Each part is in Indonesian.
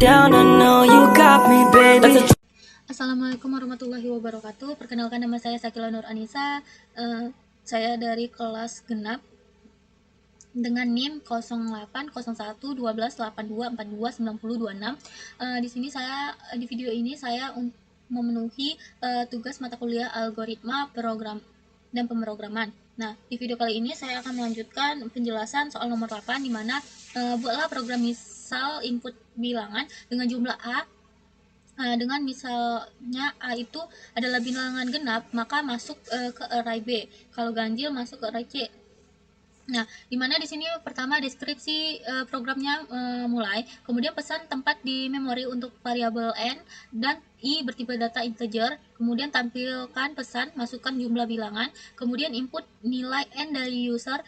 down, I know you got me, baby. Assalamualaikum warahmatullahi wabarakatuh. Perkenalkan, nama saya Sakila Nur Anissa. Saya dari kelas genap dengan NIM 08011282429026. Di sini saya di video ini saya memenuhi tugas mata kuliah algoritma program dan pemrograman. Nah, di video kali ini saya akan melanjutkan penjelasan soal nomor 8, di mana buatlah program misal input bilangan dengan jumlah A. Dengan misalnya A itu adalah bilangan genap, maka masuk ke array B. Kalau ganjil masuk ke array C. Nah, dimana di sini pertama deskripsi programnya mulai, kemudian pesan tempat di memori untuk variabel n dan i bertipe data integer, kemudian tampilkan pesan, masukkan jumlah bilangan, kemudian input nilai n dari user,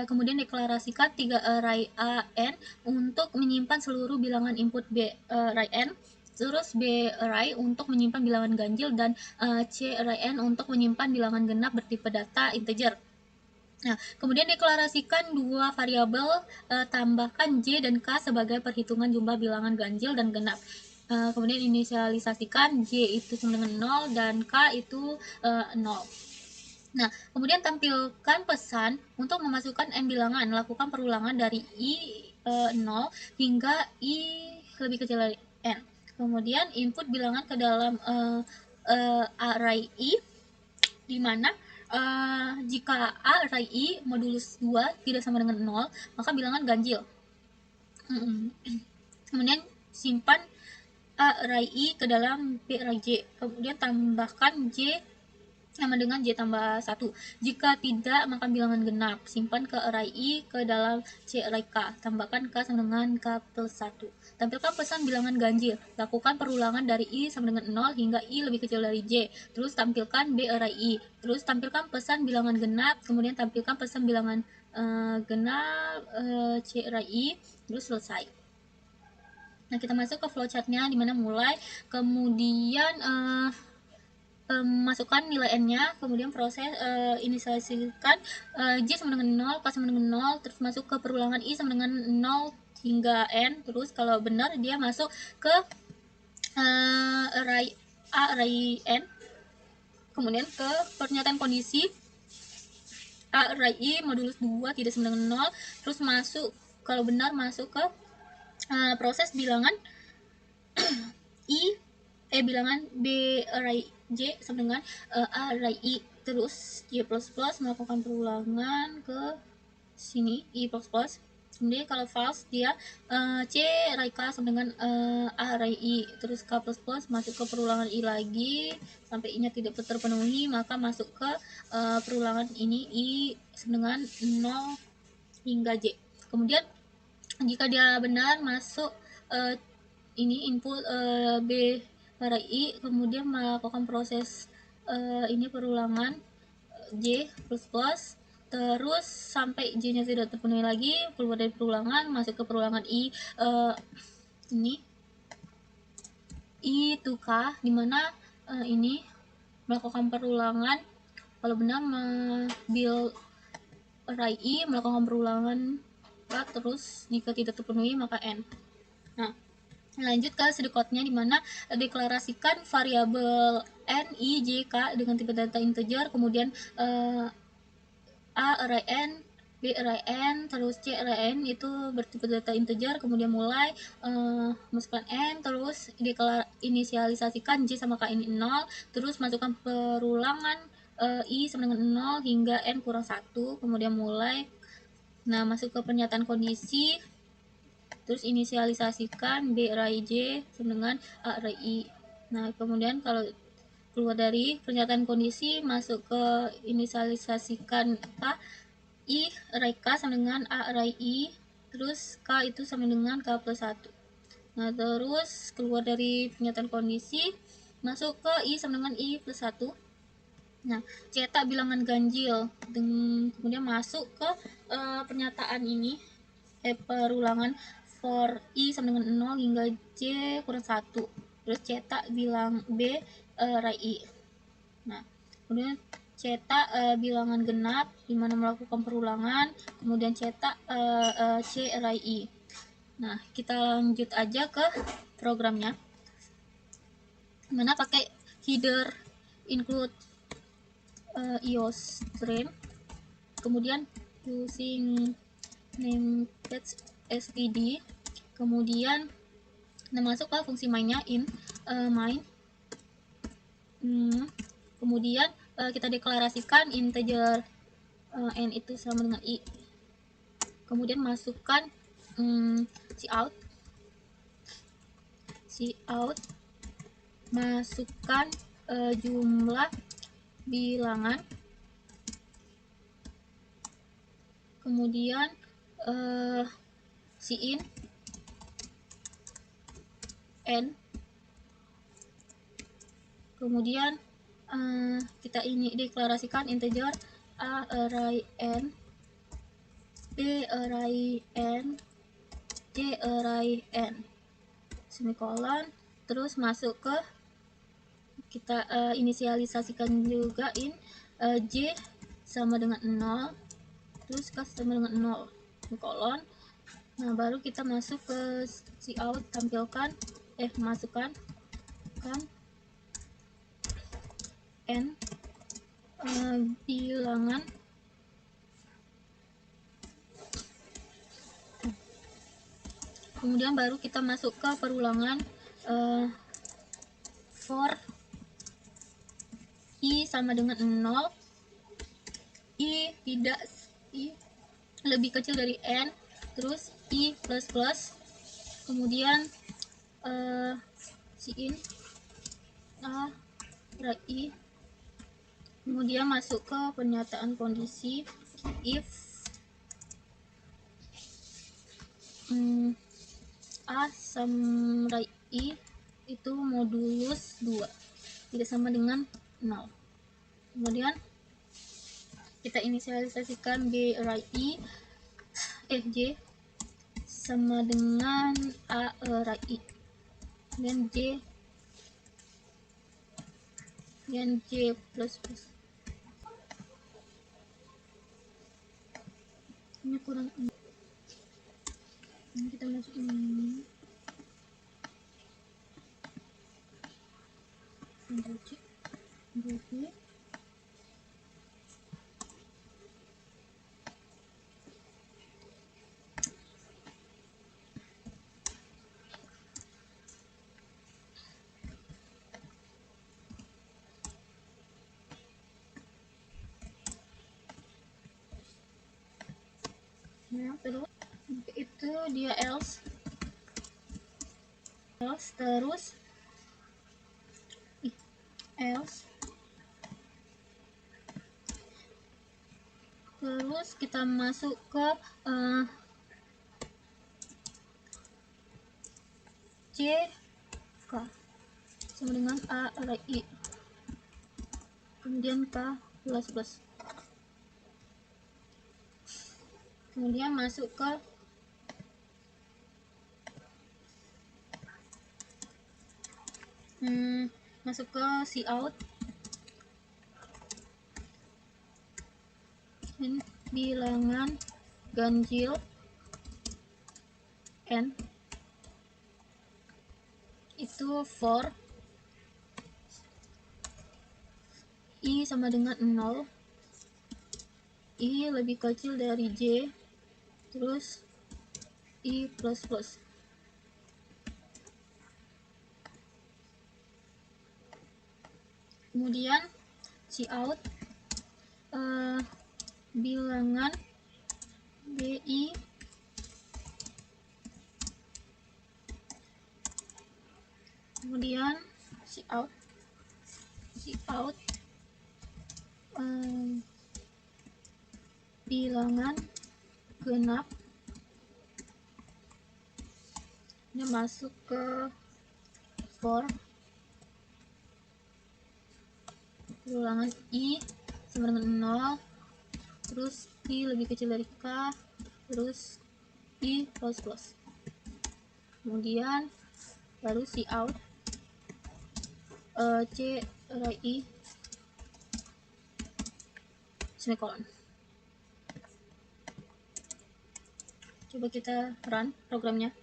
kemudian deklarasikan 3 array a n untuk menyimpan seluruh bilangan input b array n, terus B array untuk menyimpan bilangan ganjil, dan C array n untuk menyimpan bilangan genap bertipe data integer. Nah, kemudian deklarasikan dua variabel, tambahkan J dan K sebagai perhitungan jumlah bilangan ganjil dan genap. Kemudian inisialisasikan J itu sama dengan 0 dan K itu 0. Nah, kemudian tampilkan pesan untuk memasukkan n bilangan, lakukan perulangan dari i 0 hingga i lebih kecil dari n. Kemudian input bilangan ke dalam array i, di mana jika A array i modulus 2 tidak sama dengan 0, maka bilangan ganjil. Kemudian simpan A array i ke dalam B array j, kemudian tambahkan j sama dengan J tambah 1. Jika tidak, maka bilangan genap. Simpan ke array I ke dalam C array K. Tambahkan K sama dengan K plus 1. Tampilkan pesan bilangan ganjil. Lakukan perulangan dari I sama dengan 0 hingga I lebih kecil dari J. Terus tampilkan B array I. Terus tampilkan pesan bilangan genap. Kemudian tampilkan pesan bilangan genap C array I. Terus selesai. Nah, kita masuk ke flowchartnya, dimana mulai, kemudian masukkan nilai n-nya, kemudian proses inisialisasikan J sama dengan 0, K sama dengan 0, terus masuk ke perulangan I sama dengan 0 hingga n. Terus kalau benar dia masuk ke array A array n, kemudian ke pernyataan kondisi A array I modulus 2 tidak sama dengan 0, terus masuk, kalau benar masuk ke proses bilangan bilangan B array J sama dengan A array I, terus J++ melakukan perulangan ke sini I++. Kemudian kalau false dia C array K sama dengan A array I, terus K++ masuk ke perulangan I lagi sampai I nya tidak terpenuhi, maka masuk ke perulangan ini I sama dengan 0 hingga J. Kemudian jika dia benar masuk ini input B array I, kemudian melakukan proses ini perulangan J++, terus sampai J nya tidak terpenuhi lagi, keluar dari perulangan, masuk ke perulangan I ini I to K, dimana ini melakukan perulangan, kalau benar build array I melakukan perulangan K, terus jika tidak terpenuhi maka N. Nah, lanjut ke sedekotnya, dimana deklarasikan variabel n, i, j, k dengan tipe data integer, kemudian A array n, B array n, terus C array n itu bertipe data integer, kemudian mulai masukkan n, terus inisialisasikan J sama K ini 0, terus masukkan perulangan I sama dengan 0 hingga n kurang 1, kemudian mulai. Nah, masuk ke pernyataan kondisi, terus inisialisasikan B array J sama dengan A array I. Nah, kemudian kalau keluar dari pernyataan kondisi, masuk ke inisialisasikan K, I array K sama dengan A array I, terus K itu sama dengan K plus 1. Nah, terus keluar dari pernyataan kondisi, masuk ke I sama dengan I plus 1. Nah, cetak bilangan ganjil, kemudian masuk ke pernyataan ini, perulangan for I sama dengan 0 hingga J kurang 1, terus cetak bilang B array I. Nah, kemudian cetak bilangan genap, dimana melakukan perulangan, kemudian cetak C array I. Nah, kita lanjut aja ke programnya, mana pakai header include iOS stream, kemudian using namepad std, kemudian masuk ke fungsi mainnya in main. Kemudian kita deklarasikan integer n itu sama dengan i, kemudian masukkan cout, masukkan jumlah bilangan, kemudian in n, kemudian kita ini deklarasikan integer a array n, b array n, c array n, semikolon, terus masuk ke kita inisialisasikan juga in j sama dengan 0, terus k sama dengan 0, semikolon. Nah, baru kita masuk ke cout, tampilkan masukkan kan n bilangan, kemudian baru kita masuk ke perulangan for i sama dengan 0, i lebih kecil dari n, terus i plus plus, kemudian in i, kemudian masuk ke pernyataan kondisi if a sama i itu modulus 2 tidak sama dengan 0. Kemudian kita inisialisasikan b array i j sama dengan a array i, dan j plus plus. Ini kurang, ini kita masukin ini Ctrl+C. Nah, terus itu dia else terus kita masuk ke c k sama dengan a array i, kemudian k plus plus, kemudian masuk ke cout, bilangan ganjil n itu for i sama dengan 0, i lebih kecil dari j, terus i plus plus. Kemudian cout bilangan bi, kemudian cout bilangan genap, ini masuk ke for ulangan i sama dengan 0, terus i lebih kecil dari k, terus i plus plus, kemudian baru cout c array i semikolon. Coba kita run programnya.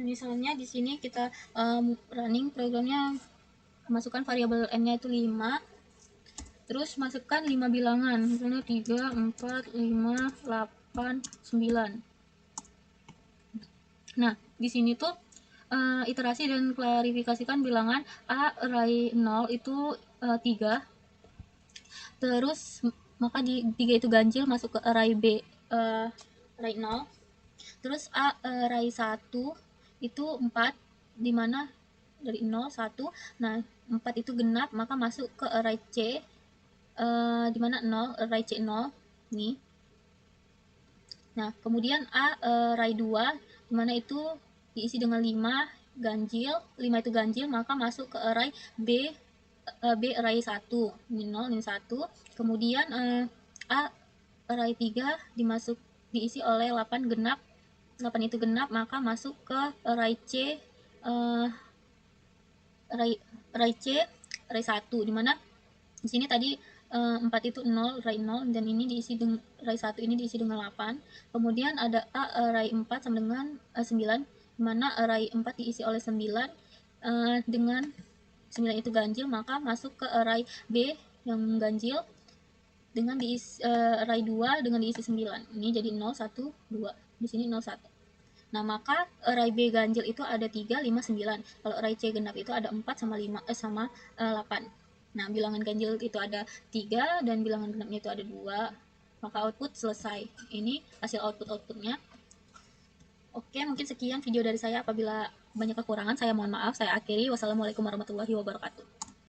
misalnya di sini kita running programnya, masukkan variabel n-nya itu 5, terus masukkan 5 bilangan, misalnya 3, 4, 5, 8, 9. Nah, di sini tuh iterasi dan klarifikasikan bilangan A array 0 itu 3. Terus maka di 3 itu ganjil masuk ke array B array 0. Terus A array 1 itu 4, dimana dari 0 1. Nah, 4 itu genap maka masuk ke array C dimana 0 array C 0 nih. Nah, kemudian A array 2 dimana itu diisi dengan 5 ganjil, 5 itu ganjil maka masuk ke array B array 1 ini 0 ini 1. Kemudian A array 3 diisi oleh 8 genap, 8 itu genap maka masuk ke array C array C array 1, dimana di sini tadi 4 itu 0 array 0 dan ini diisi dengan array 1 ini diisi dengan 8. Kemudian ada A array 4 sama dengan 9, dimana array 4 diisi oleh 9 dengan 9 itu ganjil maka masuk ke array B yang ganjil dengan diisi array 2 dengan diisi 9. Ini jadi 0 1 2. Di sini 0 1. Nah, maka array B ganjil itu ada 3 5 9. Kalau array C genap itu ada 4 sama 5 sama 8. Nah, bilangan ganjil itu ada 3 dan bilangan genapnya itu ada 2. Maka output selesai. Ini hasil outputnya. Oke, mungkin sekian video dari saya. Apabila banyak kekurangan, saya mohon maaf. Saya akhiri. Wassalamualaikum warahmatullahi wabarakatuh.